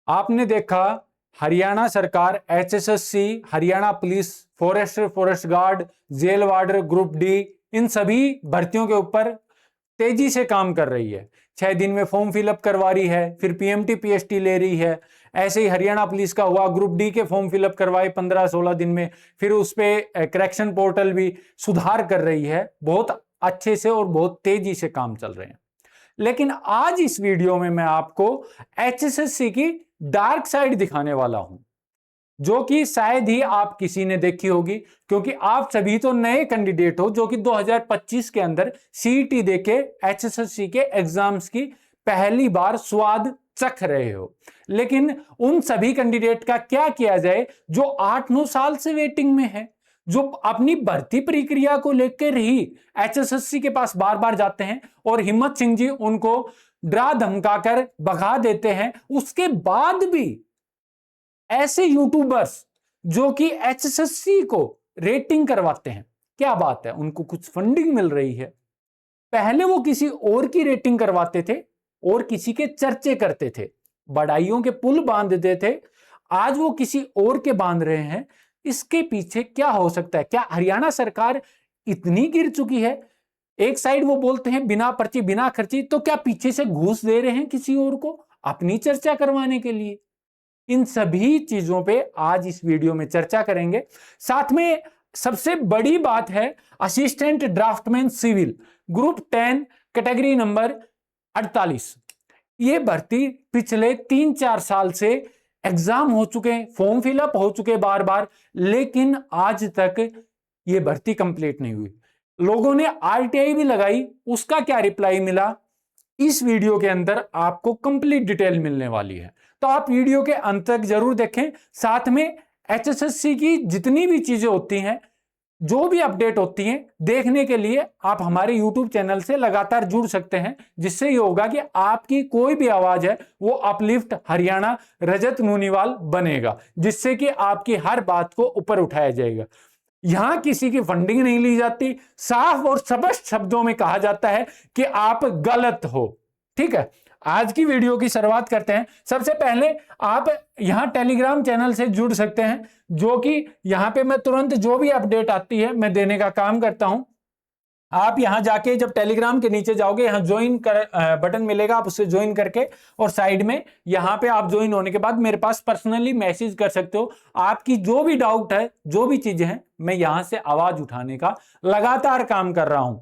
आपने देखा हरियाणा सरकार, HSSC, Haryana police, forester, forest guard, jail warder, group D, इन सभी भर्तियों के ऊपर तेजी से काम कर रही है। 6 दिन में फॉर्म फिलअप करवा रही है, फिर पीएमटी पीएसटी ले रही है। ऐसे ही हरियाणा पुलिस का हुआ, ग्रुप डी के फॉर्म फिलअप करवाए 15-16 दिन में, फिर उस पर करेक्शन पोर्टल भी सुधार कर रही है। बहुत अच्छे से और बहुत तेजी से काम चल रहे हैं। लेकिन आज इस वीडियो में मैं आपको एचएसएससी की डार्क साइड दिखाने वाला हूं, जो कि शायद ही आप किसी ने देखी होगी, क्योंकि आप सभी तो नए कैंडिडेट हो जो कि 2025 के अंदर सीईटी देके एचएसएससी के एग्जाम्स की पहली बार स्वाद चख रहे हो। लेकिन उन सभी कैंडिडेट का क्या किया जाए जो 8-9 साल से वेटिंग में है, जो अपनी भर्ती प्रक्रिया को लेकर ही एचएसएससी के पास बार बार जाते हैं और हिम्मत सिंह जी उनको डरा धमकाकर भगा देते हैं। उसके बाद भी ऐसे यूट्यूबर्स जो कि एचएसएससी को रेटिंग करवाते हैं, क्या बात है, उनको कुछ फंडिंग मिल रही है। पहले वो किसी और की रेटिंग करवाते थे और किसी के चर्चे करते थे, बड़ाइयों के पुल बांधते थे, आज वो किसी और के बांध रहे हैं। इसके पीछे क्या हो सकता है? क्या हरियाणा सरकार इतनी गिर चुकी है? एक साइड वो बोलते हैं बिना पर्ची बिना खर्ची, तो क्या पीछे से घूस दे रहे हैं किसी और को अपनी चर्चा करवाने के लिए? इन सभी चीजों पे आज इस वीडियो में चर्चा करेंगे। साथ में सबसे बड़ी बात है assistant draftsman civil group 10 category number 48। ये भर्ती पिछले 3-4 साल से एग्जाम हो चुके हैं, फॉर्म फिलअप हो चुके बार बार, लेकिन आज तक ये भर्ती कंप्लीट नहीं हुई। लोगों ने आरटीआई भी लगाई, उसका क्या रिप्लाई मिला, इस वीडियो के अंदर आपको कंप्लीट डिटेल मिलने वाली है। तो आप वीडियो के अंत तक जरूर देखें। साथ में एचएसएससी की जितनी भी चीजें होती हैं, जो भी अपडेट होती हैं, देखने के लिए आप हमारे YouTube चैनल से लगातार जुड़ सकते हैं, जिससे ये होगा कि आपकी कोई भी आवाज है वो अपलिफ्ट हरियाणा रजत नूनीवाल बनेगा, जिससे कि आपकी हर बात को ऊपर उठाया जाएगा। यहां किसी की फंडिंग नहीं ली जाती, साफ और स्पष्ट शब्दों में कहा जाता है कि आप गलत हो। ठीक है, आज की वीडियो की शुरुआत करते हैं। सबसे पहले आप यहां टेलीग्राम चैनल से जुड़ सकते हैं, जो कि यहां पे मैं तुरंत जो भी अपडेट आती है मैं देने का काम करता हूं। आप यहां जाके जब टेलीग्राम के नीचे जाओगे, यहां ज्वाइन कर बटन मिलेगा, आप उससे ज्वाइन करके और साइड में यहां पे आप ज्वाइन होने के बाद मेरे पास पर्सनली मैसेज कर सकते हो। आपकी जो भी डाउट है, जो भी चीजें हैं, मैं यहां से आवाज उठाने का लगातार काम कर रहा हूं,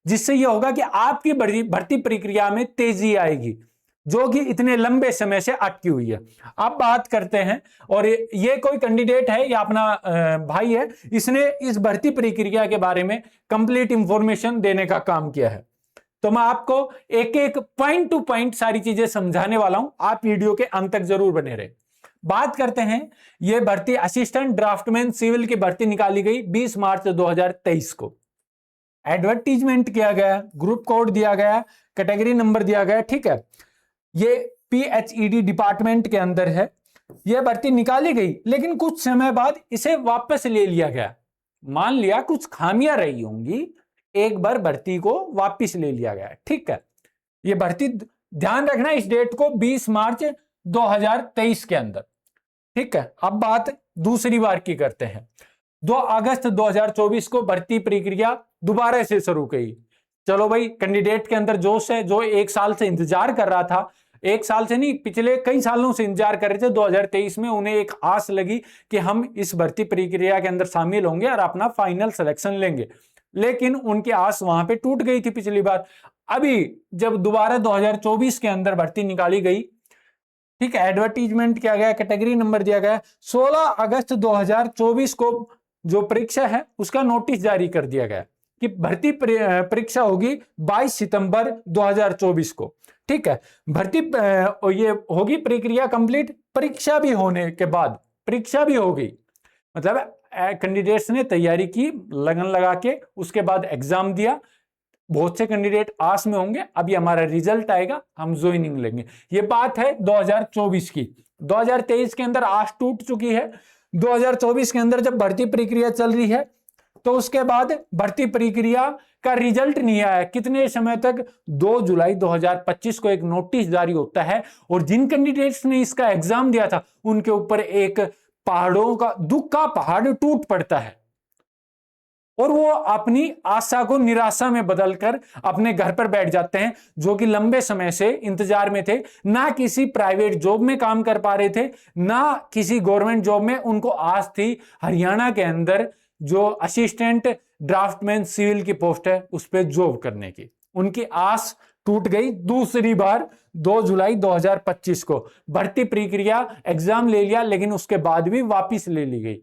जिससे यह होगा कि आपकी भर्ती प्रक्रिया में तेजी आएगी, जो कि इतने लंबे समय से अटकी हुई है। अब बात करते हैं, और ये कोई कैंडिडेट है या अपना भाई है, इसने इस भर्ती प्रक्रिया के बारे में कंप्लीट इंफॉर्मेशन देने का काम किया है। तो मैं आपको एक एक पॉइंट टू पॉइंट सारी चीजें समझाने वाला हूं, आप वीडियो के अंत तक जरूर बने रहे। बात करते हैं, यह भर्ती असिस्टेंट ड्राफ्टमैन सिविल की भर्ती निकाली गई 20 मार्च 2023 को। एडवर्टीजमेंट किया गया, ग्रुप कोड दिया गया, कैटेगरी नंबर दिया गया। ठीक है, ये पीएचईडी डिपार्टमेंट के अंदर है। यह भर्ती निकाली गई, लेकिन कुछ समय बाद इसे वापस ले लिया गया। मान लिया कुछ खामियां रही होंगी, एक बार भर्ती को वापस ले लिया गया। ठीक है, यह भर्ती ध्यान रखना इस डेट को 20 मार्च 2023 के अंदर। ठीक है, अब बात दूसरी बार की करते हैं। 2 अगस्त 2024 को भर्ती प्रक्रिया दोबारा से शुरू की। चलो भाई, कैंडिडेट के अंदर जोश है, जो 1 साल से इंतजार कर रहा था, 1 साल से नहीं, पिछले कई सालों से इंतजार कर रहे थे। 2023 में उन्हें एक आस लगी कि हम इस भर्ती प्रक्रिया के अंदर शामिल होंगे और अपना फाइनल सिलेक्शन लेंगे, लेकिन उनकी आस वहां पे टूट गई थी पिछली बार। अभी जब दोबारा 2024 के अंदर भर्ती निकाली गई, ठीक है, एडवर्टीजमेंट किया गया, कैटेगरी नंबर दिया गया, 16 अगस्त 2024 को जो परीक्षा है उसका नोटिस जारी कर दिया गया कि भर्ती परीक्षा होगी 22 सितंबर 2024 को। ठीक है, भर्ती ये होगी प्रक्रिया कंप्लीट, परीक्षा भी होने के बाद परीक्षा भी हो गई, मतलब कैंडिडेट्स ने तैयारी की लगन लगा के, उसके बाद एग्जाम दिया। बहुत से कैंडिडेट आस में होंगे अभी हमारा रिजल्ट आएगा, हम ज्वाइनिंग लेंगे। ये बात है 2024 की। 2023 के अंदर आस टूट चुकी है। 2024 के अंदर जब भर्ती प्रक्रिया चल रही है, तो उसके बाद भर्ती प्रक्रिया का रिजल्ट नहीं आया। कितने समय तक? 2 जुलाई 2025 को एक नोटिस जारी होता है और जिन कैंडिडेट्स ने इसका एग्जाम दिया था उनके ऊपर एक पहाड़ों का दुख का पहाड़ टूट पड़ता है और वो अपनी आशा को निराशा में बदलकर अपने घर पर बैठ जाते हैं, जो कि लंबे समय से इंतजार में थे, ना किसी प्राइवेट जॉब में काम कर पा रहे थे, ना किसी गवर्नमेंट जॉब में। उनको आस थी हरियाणा के अंदर जो असिस्टेंट ड्राफ्टमैन सिविल की पोस्ट है उस पर जॉब करने की। उनकी आस टूट गई। दूसरी बार 2 जुलाई 2025 को भर्ती प्रक्रिया एग्जाम ले लिया, लेकिन उसके बाद भी वापिस ले ली गई,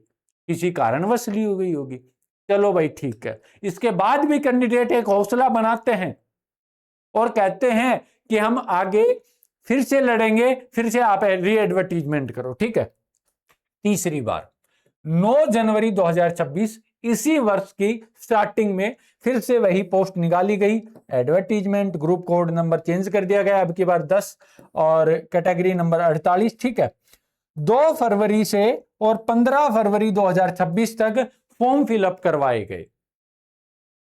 किसी कारणवश ली हो गई होगी। चलो भाई ठीक है। इसके बाद भी कैंडिडेट एक हौसला बनाते हैं और कहते हैं कि हम आगे फिर से लड़ेंगे, फिर से आप री एडवर्टीजमेंट करो, ठीक है। तीसरी बार 9 जनवरी 2026 इसी वर्ष की स्टार्टिंग में फिर से वही पोस्ट निकाली गई। Advertisement, group code number change कर दिया गया, अब की बार 10 और कैटेगरी नंबर 48, ठीक है। 2 फरवरी से और 15 फरवरी 2026 तक फॉर्म फिलअप करवाए गए,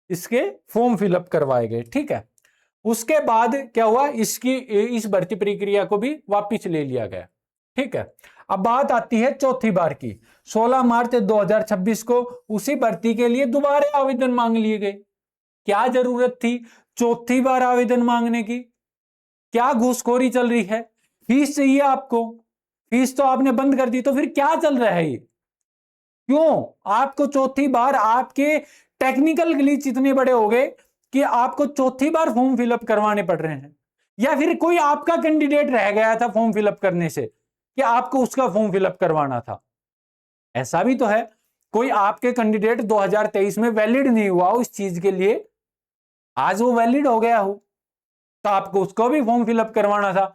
इसके फॉर्म फिलअप करवाए गए, ठीक है। उसके बाद क्या हुआ? इस भर्ती प्रक्रिया को भी वापस ले लिया गया, ठीक है। अब बात आती है चौथी बार की। 16 मार्च 2026 को उसी भर्ती के लिए दोबारा आवेदन मांग लिए गए। क्या जरूरत थी चौथी बार आवेदन मांगने की? क्या घूसखोरी चल रही है? फीस चाहिए आपको, फीस तो आपने बंद कर दी, तो फिर क्या चल रहा है ये? क्यों आपको चौथी बार, आपके टेक्निकल ग्लिच इतने बड़े हो गए कि आपको चौथी बार फॉर्म फिलअप करवाने पड़ रहे हैं? या फिर कोई आपका कैंडिडेट रह गया था फॉर्म फिलअप करने से कि आपको उसका फॉर्म फिलअप करवाना था? ऐसा भी तो है, कोई आपके कैंडिडेट 2023 में वैलिड नहीं हुआ हो इस चीज के लिए, आज वो वैलिड हो गया हो तो आपको उसको भी फॉर्म फिलअप करवाना था।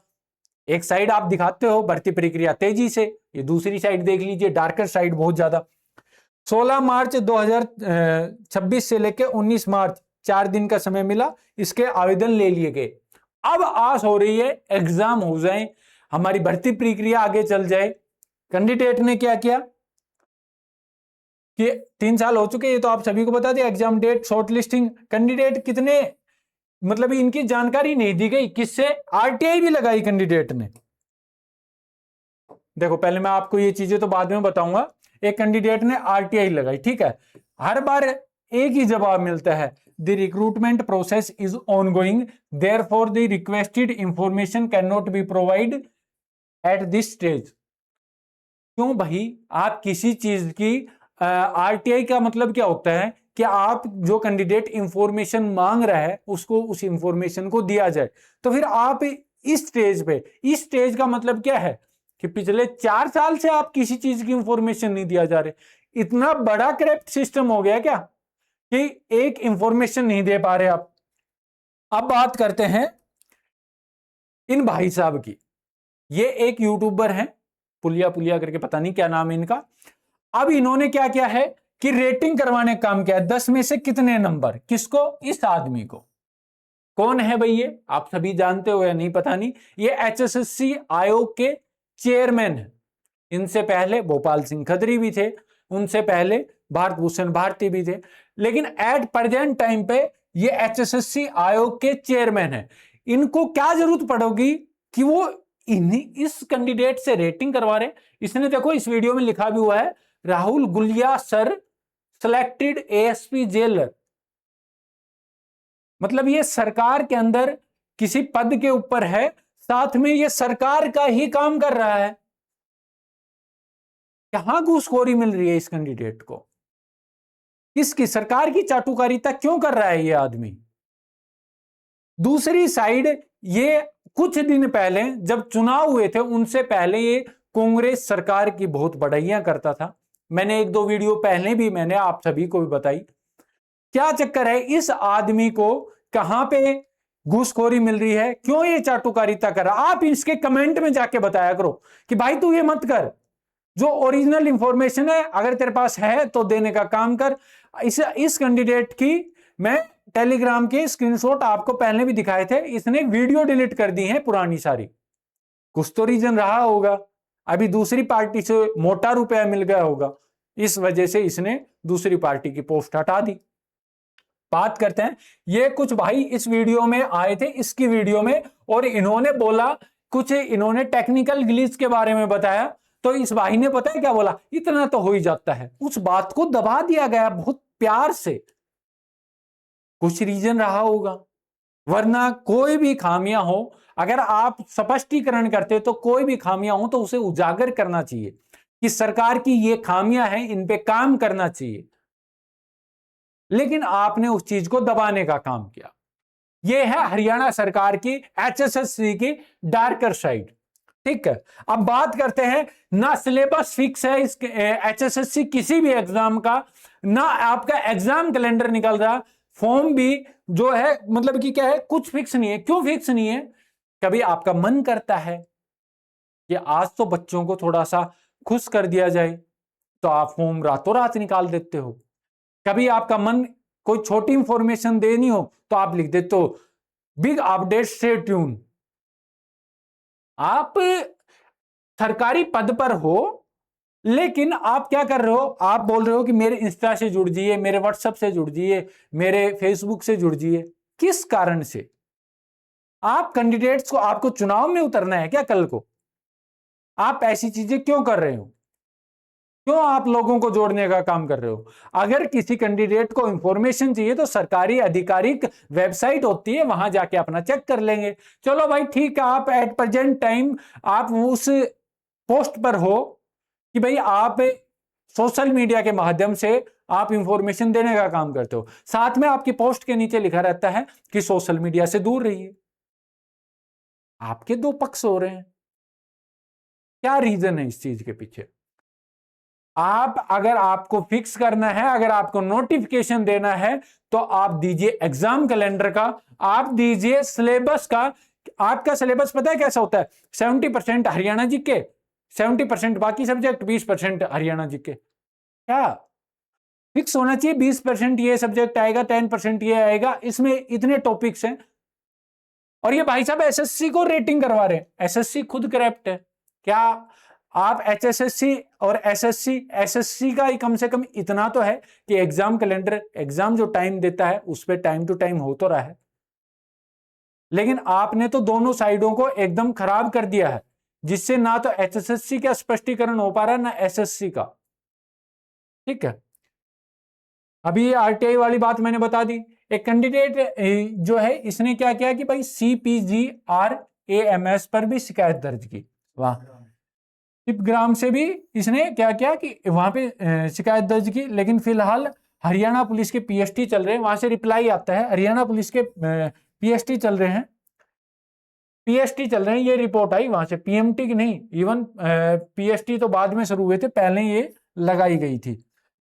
एक साइड आप दिखाते हो भर्ती प्रक्रिया तेजी से, ये दूसरी साइड देख लीजिए, डार्कर साइड बहुत ज्यादा। 16 मार्च 2026 से लेकर 19 मार्च 4 दिन का समय मिला, इसके आवेदन ले लिए गए। अब आस हो रही है एग्जाम हो जाए, हमारी भर्ती प्रक्रिया आगे चल जाए। कैंडिडेट ने क्या किया कि 3 साल हो चुके, ये तो आप सभी को बता दिया। Exam date, short listing, candidate कितने, मतलब इनकी जानकारी नहीं दी गई, किससे? आरटीआई भी लगाई कैंडिडेट ने। देखो पहले मैं आपको ये चीजें तो बाद में बताऊंगा। एक कैंडिडेट ने आरटीआई लगाई, ठीक है। हर बार एक ही जवाब मिलता है, the recruitment process is ongoing, therefore the requested information can not be provide at this stage. क्यों भाई? आप किसी चीज की आरटीआई का मतलब क्या होता है कि आप जो कैंडिडेट इंफॉर्मेशन मांग रहा है उसको उस इंफॉर्मेशन को दिया जाए। तो फिर आप इस स्टेज पे, इस स्टेज का मतलब क्या है कि पिछले 4 साल से आप किसी चीज की इंफॉर्मेशन नहीं दिया जा रहे। इतना बड़ा करप्ट सिस्टम हो गया क्या कि एक इंफॉर्मेशन नहीं दे पा रहे आप? अब बात करते हैं इन भाई साहब की। ये एक यूट्यूबर हैं, पुलिया पुलिया करके, पता नहीं क्या नाम है इनका। अब इन्होंने क्या किया है कि रेटिंग करवाने का काम किया है। 10 में से कितने नंबर, किसको? इस आदमी को। कौन है भाई ये? आप सभी जानते हो या नहीं पता नहीं। ये एचएसएससी आयोग के चेयरमैन है। इनसे पहले भोपाल सिंह खत्री भी थे, उनसे पहले भारत भूषण भारती भी थे, लेकिन एट प्रेजेंट टाइम पे ये एचएसएससी आयोग के चेयरमैन है। इनको क्या जरूरत पड़ेगी कि वो इस कैंडिडेट से रेटिंग करवा रहे? इसने देखो इस वीडियो में लिखा भी हुआ है, Rahul Gulia sir selected ASP jailer. मतलब ये सरकार के अंदर किसी पद के ऊपर है, साथ में ये सरकार का ही काम कर रहा है। कहां घूसखोरी मिल रही है इस कैंडिडेट को? किसकी? सरकार की चाटुकारिता क्यों कर रहा है ये आदमी? दूसरी साइड, ये कुछ दिन पहले जब चुनाव हुए थे उनसे पहले ये कांग्रेस सरकार की बहुत बड़ाइयां करता था। मैंने 1-2 वीडियो पहले भी मैंने आप सभी को भी बताई। क्या चक्कर है इस आदमी को? कहां पे घूसखोरी मिल रही है? क्यों ये चाटुकारिता कर रहा? आप इसके कमेंट में जाके बताया करो कि भाई तू ये मत कर। जो ओरिजिनल इंफॉर्मेशन है अगर तेरे पास है तो देने का काम कर। इस कैंडिडेट की मैं टेलीग्राम के स्क्रीनशॉट आपको पहले भी दिखाए थे, इसने वीडियो डिलीट कर दी है पुरानी सारी। कुछ तो रीजन रहा होगा, अभी दूसरी पार्टी से मोटा रुपया मिल गया होगा, इस वजह से इसने दूसरी पार्टी की पोस्ट हटा दी। बात करते हैं, ये कुछ भाई इस वीडियो में आए थे, इसकी वीडियो में, और इन्होंने बोला कुछ, इन्होंने टेक्निकल ग्लिच के बारे में बताया। तो इस भाई ने पता है क्या बोला, इतना तो हो ही जाता है। उस बात को दबा दिया गया बहुत प्यार से, कुछ रीजन रहा होगा, वरना कोई भी खामियां हो, अगर आप स्पष्टीकरण करते तो कोई भी खामियां हो तो उसे उजागर करना चाहिए कि सरकार की ये खामियां हैं, इन पे काम करना चाहिए। लेकिन आपने उस चीज को दबाने का काम किया। यह है हरियाणा सरकार की एचएसएससी की डार्कर साइड। ठीक है, अब बात करते हैं, ना सिलेबस फिक्स है इस एचएसएससी किसी भी एग्जाम का, ना आपका एग्जाम कैलेंडर निकल रहा, फॉर्म भी जो है मतलब कि क्या है, कुछ फिक्स नहीं है। क्यों फिक्स नहीं है? कभी आपका मन करता है कि आज तो बच्चों को थोड़ा सा खुश कर दिया जाए, तो आप फॉर्म रातों रात निकाल देते हो। कभी आपका मन कोई छोटी इंफॉर्मेशन देनी हो तो आप लिख देते हो बिग अपडेट स्टे ट्यून। आप सरकारी पद पर हो, लेकिन आप क्या कर रहे हो, आप बोल रहे हो कि मेरे इंस्टा से जुड़ जाइए, मेरे व्हाट्सएप से जुड़ जाइए, मेरे फेसबुक से जुड़ जाइए। किस कारण से? आप कैंडिडेट्स को, आपको चुनाव में उतरना है क्या कल को? आप ऐसी चीजें क्यों कर रहे हो? क्यों आप लोगों को जोड़ने का काम कर रहे हो? अगर किसी कैंडिडेट को इंफॉर्मेशन चाहिए तो सरकारी आधिकारिक वेबसाइट होती है, वहां जाके अपना चेक कर लेंगे। चलो भाई ठीक है, आप एट प्रेजेंट टाइम आप उस पोस्ट पर हो कि भाई आप सोशल मीडिया के माध्यम से आप इंफॉर्मेशन देने का काम करते हो, साथ में आपकी पोस्ट के नीचे लिखा रहता है कि सोशल मीडिया से दूर रहिए। आपके दो पक्ष हो रहे हैं। क्या रीजन है इस चीज के पीछे? आप अगर आपको फिक्स करना है, अगर आपको नोटिफिकेशन देना है, तो आप दीजिए एग्जाम कैलेंडर का, आप दीजिए सिलेबस का। आपका सिलेबस पता है कैसा होता है? 70% हरियाणा जीके, 70% बाकी सब्जेक्ट, 20% हरियाणा जीके। क्या फिक्स होना चाहिए? 20% ये सब्जेक्ट आएगा, 10% ये आएगा, इसमें इतने टॉपिक्स हैं। और ये भाई साहब एसएससी को रेटिंग करवा रहे हैं। एसएससी खुद करप्ट है क्या? आप एचएसएससी और एसएससी का ही कम से कम इतना तो है कि एग्जाम कैलेंडर, एग्जाम जो टाइम देता है उस पर टाइम टू टाइम हो तो रहा है, लेकिन आपने तो दोनों साइडों को एकदम खराब कर दिया है, जिससे ना तो एचएसएससी का स्पष्टीकरण हो पा रहा है ना एसएससी का। ठीक है, अभी आरटीआई वाली बात मैंने बता दी। एक कैंडिडेट जो है इसने क्या किया कि भाई CPGRAMS पर भी शिकायत दर्ज की। वाह, टिपग्राम से भी इसने क्या किया कि वहां पे शिकायत दर्ज की, लेकिन फिलहाल हरियाणा पुलिस के पीएसटी चल रहे हैं, वहां से रिप्लाई आता है हरियाणा पुलिस के पीएसटी चल रहे हैं, पीएसटी चल रहे हैं। ये रिपोर्ट आई वहां से, पीएमटी की नहीं, इवन पीएसटी तो बाद में शुरू हुए थे, पहले ये लगाई गई थी।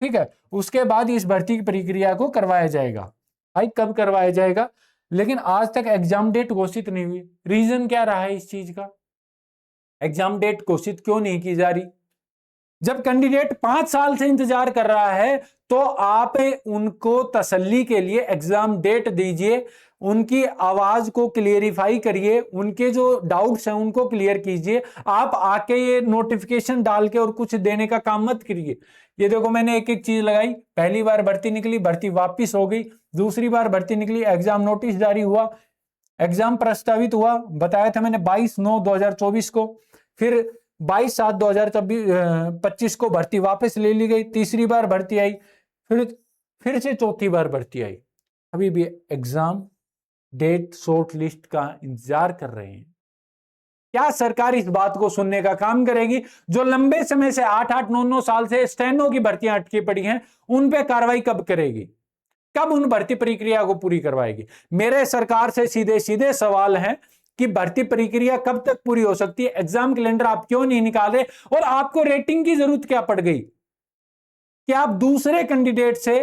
ठीक है, उसके बाद इस भर्ती की प्रक्रिया को करवाया जाएगा। भाई कब करवाया जाएगा? लेकिन आज तक एग्जाम डेट घोषित नहीं हुई। रीजन क्या रहा है इस चीज का? एग्जाम डेट घोषित क्यों नहीं की जा रही? जब कैंडिडेट 5 साल से इंतजार कर रहा है तो आप उनको तसल्ली के लिए एग्जाम डेट दीजिए, उनकी आवाज को क्लियरिफाई करिए, उनके जो डाउट्स हैं उनको क्लियर कीजिए। आप आके ये नोटिफिकेशन डाल के और कुछ देने का काम मत करिए। ये देखो मैंने एक एक चीज लगाई, पहली बार भर्ती निकली, भर्ती वापिस हो गई, दूसरी बार भर्ती निकली, एग्जाम नोटिस जारी हुआ, एग्जाम प्रस्तावित हुआ, बताया था मैंने 22/9/2024 को, फिर 22/7/2025 को भर्ती वापस ले ली गई, तीसरी बार भर्ती आई, फिर से चौथी बार भर्ती आई। अभी भी एग्जाम डेट शॉर्ट लिस्ट का इंतजार कर रहे हैं। क्या सरकार इस बात को सुनने का काम करेगी? जो लंबे समय से 8-8, 9-9 साल से स्टेनो की भर्तियां अटकी पड़ी हैं, उन पे कार्रवाई कब करेगी? कब उन भर्ती प्रक्रिया को पूरी करवाएगी? मेरे सरकार से सीधे सीधे सवाल है कि भर्ती प्रक्रिया कब तक पूरी हो सकती है? एग्जाम कैलेंडर आप क्यों नहीं निकाल रहे? और आपको रेटिंग की जरूरत क्या पड़ गई कि आप दूसरे कैंडिडेट से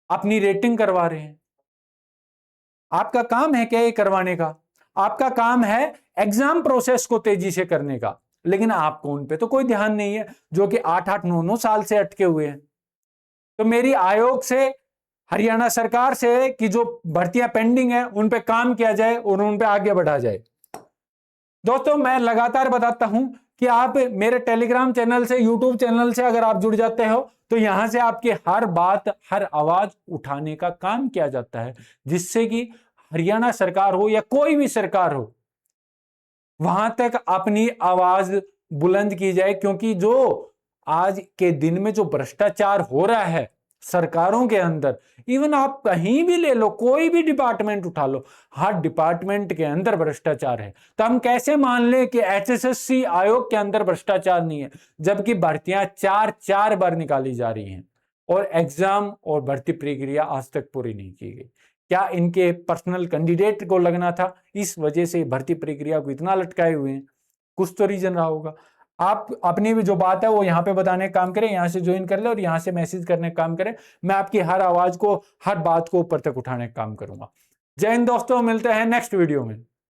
अपनी रेटिंग करवा रहे हैं? आपका काम है क्या ये करवाने का? आपका काम है एग्जाम प्रोसेस को तेजी से करने का, लेकिन आपको उन पे तो कोई ध्यान नहीं है, जो कि 8-8, 9-9 साल से अटके हुए हैं। तो मेरी आयोग से, हरियाणा सरकार से कि जो भर्तियां पेंडिंग है उन पे काम किया जाए और उन पे आगे बढ़ा जाए। दोस्तों मैं लगातार बताता हूं कि आप मेरे टेलीग्राम चैनल से, यूट्यूब चैनल से अगर आप जुड़ जाते हो तो यहां से आपकी हर बात, हर आवाज उठाने का काम किया जाता है, जिससे कि हरियाणा सरकार हो या कोई भी सरकार हो, वहां तक अपनी आवाज बुलंद की जाए। क्योंकि जो आज के दिन में जो भ्रष्टाचार हो रहा है सरकारों के अंदर, इवन आप कहीं भी ले लो, कोई भी डिपार्टमेंट उठा लो, हर डिपार्टमेंट के अंदर भ्रष्टाचार है। तो हम कैसे मान लें कि एचएसएससी आयोग के अंदर भ्रष्टाचार नहीं है, जबकि भर्तियां चार चार बार निकाली जा रही हैं और एग्जाम और भर्ती प्रक्रिया आज तक पूरी नहीं की गई? क्या इनके पर्सनल कैंडिडेट को लगना था, इस वजह से भर्ती प्रक्रिया को इतना लटकाए हुए हैं? कुछ तो रीजन रहा होगा। आप अपनी भी जो बात है वो यहाँ पे बताने का काम करें, यहाँ से ज्वाइन कर ले और यहाँ से मैसेज करने का काम करें। मैं आपकी हर आवाज को, हर बात को ऊपर तक उठाने का काम करूंगा। जय हिंद दोस्तों, मिलते हैं नेक्स्ट वीडियो में।